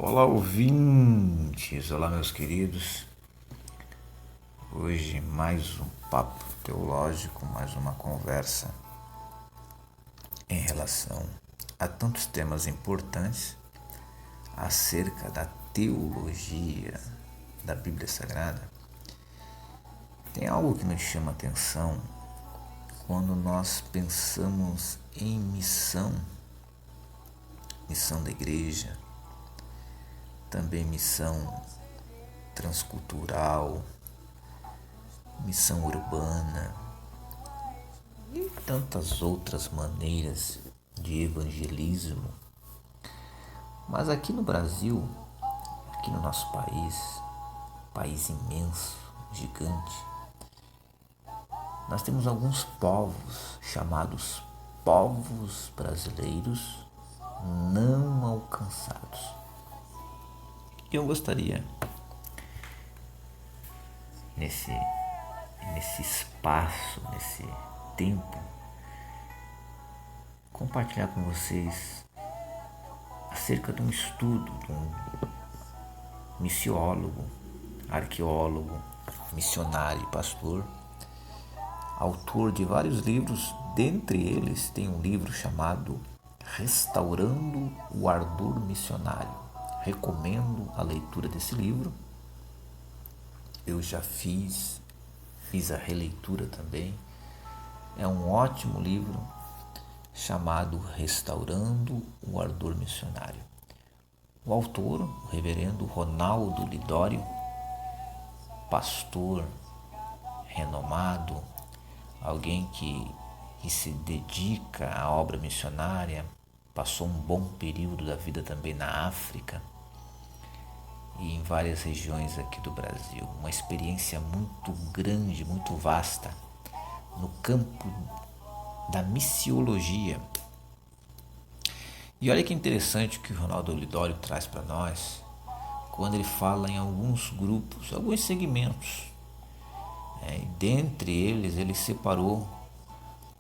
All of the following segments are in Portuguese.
Olá, ouvintes! Olá, meus queridos. Hoje mais um papo teológico, mais uma conversa em relação a tantos temas importantes acerca da teologia da Bíblia Sagrada. Tem algo que nos chama a atenção quando nós pensamos em missão da igreja, também missão transcultural, missão urbana e tantas outras maneiras de evangelismo. Mas aqui no Brasil, aqui no nosso país imenso, gigante, nós temos alguns povos chamados povos brasileiros não alcançados. E eu gostaria, nesse espaço, nesse tempo, compartilhar com vocês acerca de um estudo de um missiólogo, arqueólogo, missionário e pastor, autor de vários livros. Dentre eles tem um livro chamado Restaurando o Ardor Missionário. Recomendo a leitura desse livro. Eu já fiz a releitura também. É um ótimo livro chamado Restaurando o Ardor Missionário. O autor, o reverendo Ronaldo Lidório, pastor renomado, alguém que se dedica à obra missionária, passou um bom período da vida também na África e em várias regiões aqui do Brasil. Uma experiência muito grande, muito vasta no campo da missiologia. E olha que interessante o que o Ronaldo Lidório traz para nós quando ele fala em alguns grupos, alguns segmentos. E dentre eles ele separou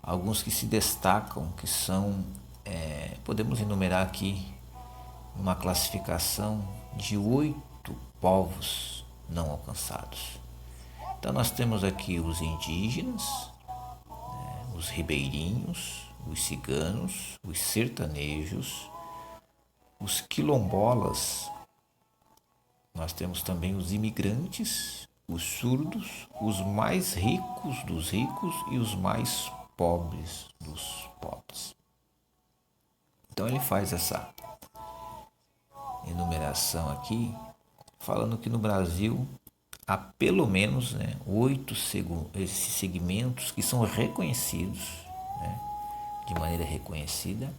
alguns que se destacam, que são, podemos enumerar aqui uma classificação de 8 povos não alcançados. Então nós temos aqui os indígenas, os ribeirinhos, os ciganos, os sertanejos, os quilombolas. Nós temos também os imigrantes, os surdos, os mais ricos dos ricos e os mais pobres dos pobres. Então ele faz essa enumeração aqui, falando que no Brasil há pelo menos 8 esses segmentos que são reconhecidos, de maneira reconhecida,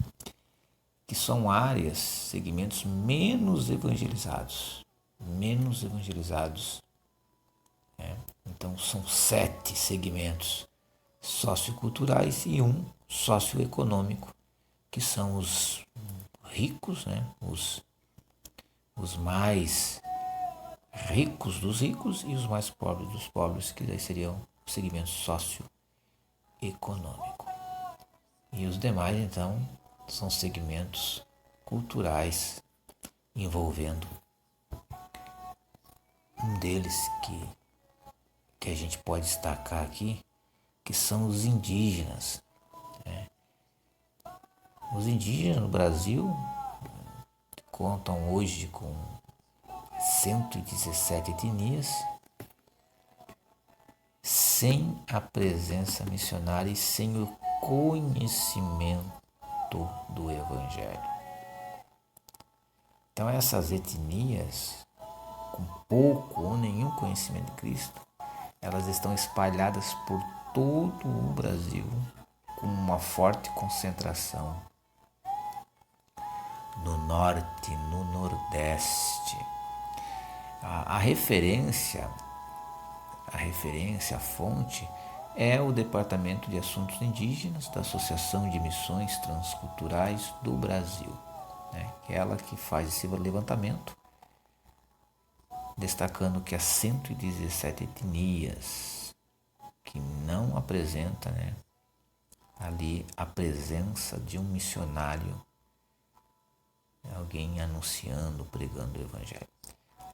que são áreas, segmentos menos evangelizados. Então são 7 segmentos socioculturais e um socioeconômico, que são os ricos, os mais ricos dos ricos e os mais pobres dos pobres, que daí seriam o segmento socioeconômico. E os demais, então, são segmentos culturais, envolvendo um deles que a gente pode destacar aqui, que são os indígenas. Os indígenas no Brasil contam hoje com 117 etnias, sem a presença missionária e sem o conhecimento do Evangelho. Então essas etnias, com pouco ou nenhum conhecimento de Cristo, elas estão espalhadas por todo o Brasil, com uma forte concentração no norte, no nordeste. A referência, a fonte é o Departamento de Assuntos Indígenas da Associação de Missões Transculturais do Brasil, que é ela que faz esse levantamento, destacando que há 117 etnias que não apresentam ali a presença de um missionário alguém anunciando, pregando o evangelho.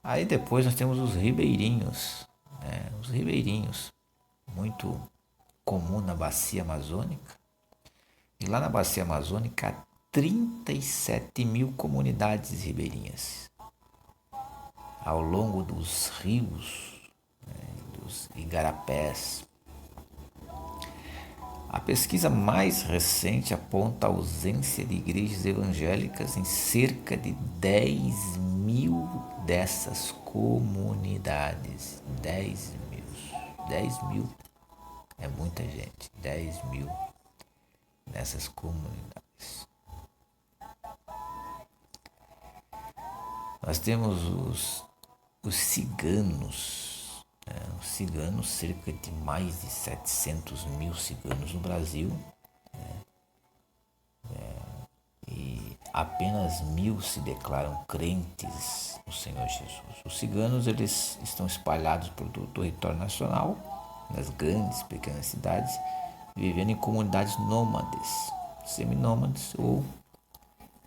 Aí depois nós temos os ribeirinhos, né? Os ribeirinhos, muito comum na bacia amazônica. E lá na bacia amazônica há 37 mil comunidades ribeirinhas. Ao longo dos rios, né, dos igarapés. A pesquisa mais recente aponta a ausência de igrejas evangélicas em cerca de 10 mil dessas comunidades. 10 mil. 10 mil é muita gente. 10 mil nessas comunidades. Nós temos os ciganos. Os ciganos, cerca de mais de 700 mil ciganos no Brasil, e apenas 1.000 se declaram crentes no Senhor Jesus. Os ciganos, eles estão espalhados por todo o território nacional, nas grandes, pequenas cidades, vivendo em comunidades nômades, seminômades ou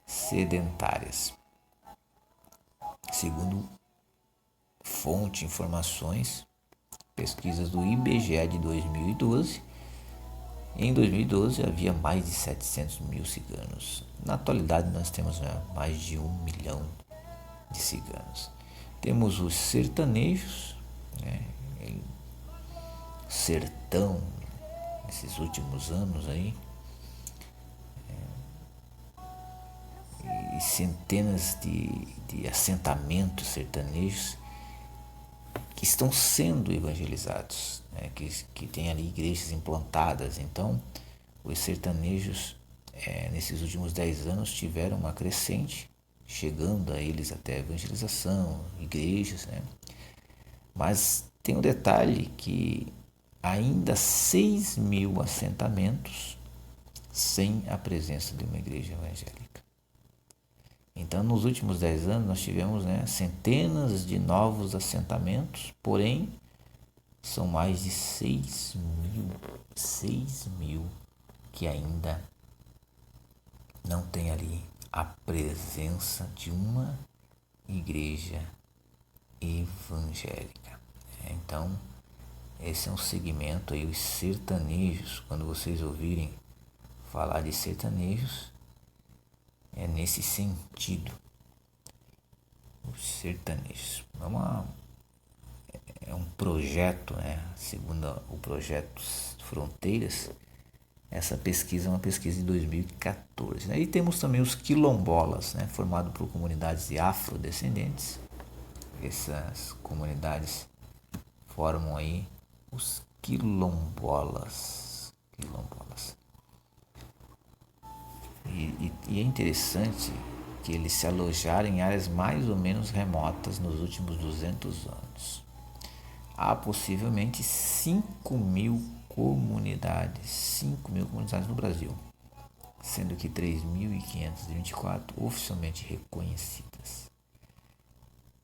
sedentárias. Segundo fonte, informações, pesquisas do IBGE de 2012, em 2012 havia mais de 700 mil ciganos. Na atualidade nós temos mais de 1 milhão de ciganos. Temos os sertanejos, né? Sertão, nesses últimos anos aí, e centenas de assentamentos sertanejos que estão sendo evangelizados, né? que tem ali igrejas implantadas. Então, os sertanejos, nesses últimos 10 anos, tiveram uma crescente, chegando a eles até a evangelização, igrejas, né? Mas tem um detalhe que ainda 6 mil assentamentos sem a presença de uma igreja evangélica. Então, nos últimos 10 anos, nós tivemos, centenas de novos assentamentos, porém, são mais de 6 mil que ainda não tem ali a presença de uma igreja evangélica. Então, esse é um segmento aí, os sertanejos. Quando vocês ouvirem falar de sertanejos, é nesse sentido. Os sertanejos é um projeto, segundo o projeto Fronteiras. Essa pesquisa é uma pesquisa de 2014. Aí temos também os quilombolas, formado por comunidades de afrodescendentes. Essas comunidades formam aí os quilombolas. E é interessante que eles se alojaram em áreas mais ou menos remotas nos últimos 200 anos. Há possivelmente 5 mil comunidades no Brasil, sendo que 3.524 oficialmente reconhecidas.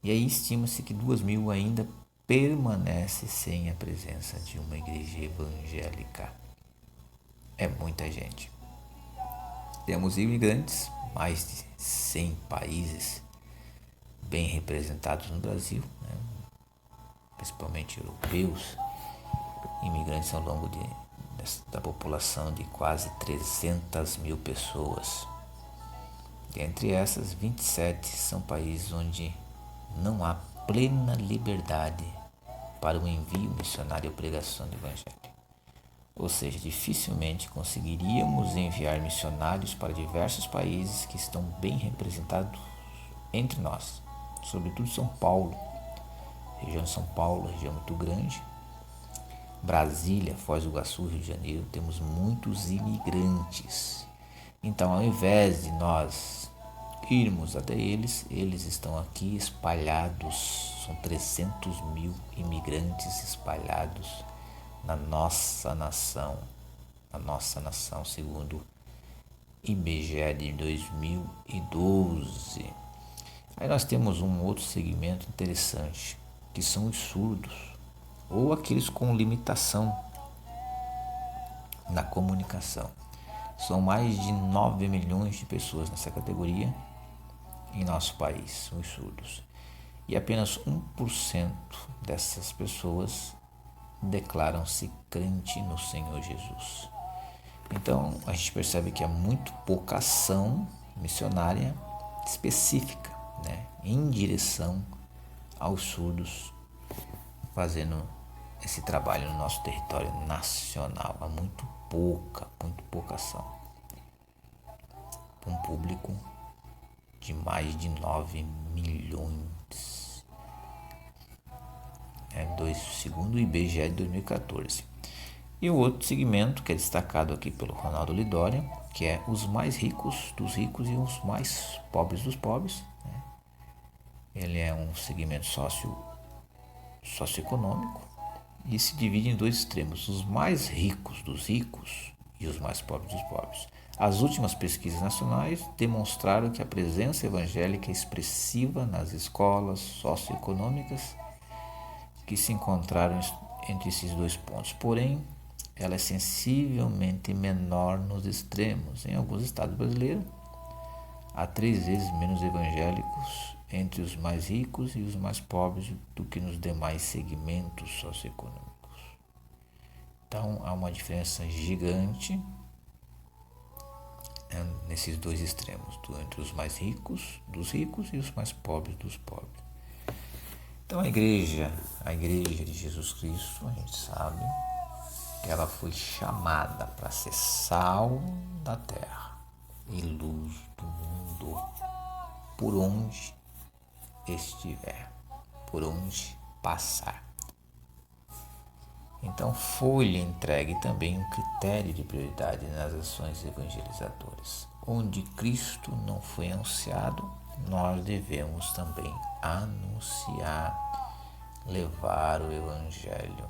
E aí estima-se que 2.000 ainda permanecem sem a presença de uma igreja evangélica. É muita gente. Temos imigrantes, mais de 100 países bem representados no Brasil, principalmente europeus, imigrantes ao longo da população de quase 300 mil pessoas. Dentre essas, 27 são países onde não há plena liberdade para o envio missionário e a pregação do Evangelho. Ou seja, dificilmente conseguiríamos enviar missionários para diversos países que estão bem representados entre nós, sobretudo São Paulo, região de São Paulo, região muito grande, Brasília, Foz do Iguaçu, Rio de Janeiro, temos muitos imigrantes. Então, ao invés de nós irmos até eles, eles estão aqui espalhados, são 300 mil imigrantes espalhados na nossa nação, segundo IBGE de 2012. Aí nós temos um outro segmento interessante, que são os surdos, ou aqueles com limitação na comunicação. São mais de 9 milhões de pessoas nessa categoria, em nosso país, os surdos. E apenas 1% dessas pessoas declaram-se crente no Senhor Jesus. Então, a gente percebe que há muito pouca ação missionária específica, né, em direção aos surdos, fazendo esse trabalho no nosso território nacional. Há muito pouca ação. Um público de mais de 9 milhões. Segundo o IBGE de 2014. E o outro segmento que é destacado aqui pelo Ronaldo Lidória, que é os mais ricos dos ricos e os mais pobres dos pobres. Ele é um segmento socioeconômico e se divide em dois extremos, os mais ricos dos ricos e os mais pobres dos pobres. As últimas pesquisas nacionais demonstraram que a presença evangélica é expressiva nas escolas socioeconômicas que se encontraram entre esses dois pontos. Porém, ela é sensivelmente menor nos extremos. Em alguns estados brasileiros, há 3 vezes menos evangélicos entre os mais ricos e os mais pobres do que nos demais segmentos socioeconômicos. Então, há uma diferença gigante nesses dois extremos, entre os mais ricos dos ricos e os mais pobres dos pobres. Então, a igreja de Jesus Cristo, a gente sabe que ela foi chamada para ser sal da terra e luz do mundo, por onde estiver, por onde passar. Então foi-lhe entregue também um critério de prioridade nas ações evangelizadoras. Onde Cristo não foi anunciado, nós devemos também anunciar, levar o Evangelho.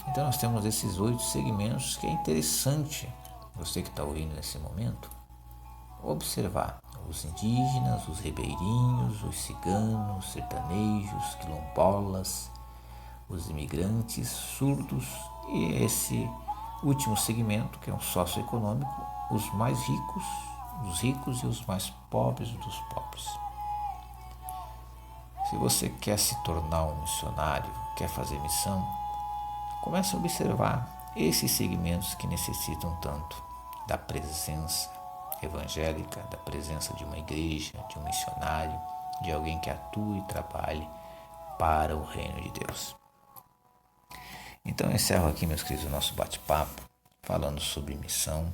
Então nós temos esses 8 segmentos que é interessante, você que está ouvindo nesse momento, observar os indígenas, os ribeirinhos, os ciganos, sertanejos, quilombolas, os imigrantes, surdos e esse último segmento, que é um socioeconômico, os mais ricos, os ricos e os mais pobres dos pobres. Se você quer se tornar um missionário, quer fazer missão, comece a observar esses segmentos que necessitam tanto da presença evangélica, da presença de uma igreja, de um missionário, de alguém que atue e trabalhe para o reino de Deus. Então eu encerro aqui, meus queridos, o nosso bate-papo falando sobre missão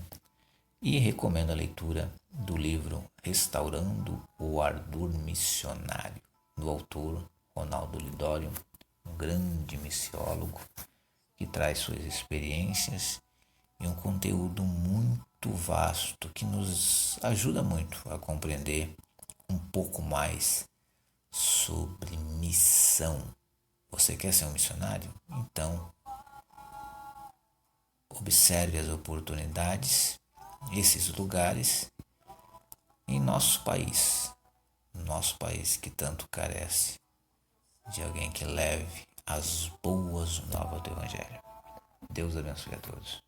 e recomendo a leitura do livro Restaurando o Ardor Missionário, do autor Ronaldo Lidório, um grande missiólogo que traz suas experiências e um conteúdo muito vasto que nos ajuda muito a compreender um pouco mais sobre missão. Você quer ser um missionário? Então, observe as oportunidades, esses lugares em nosso país que tanto carece de alguém que leve as boas novas do Evangelho. Deus abençoe a todos.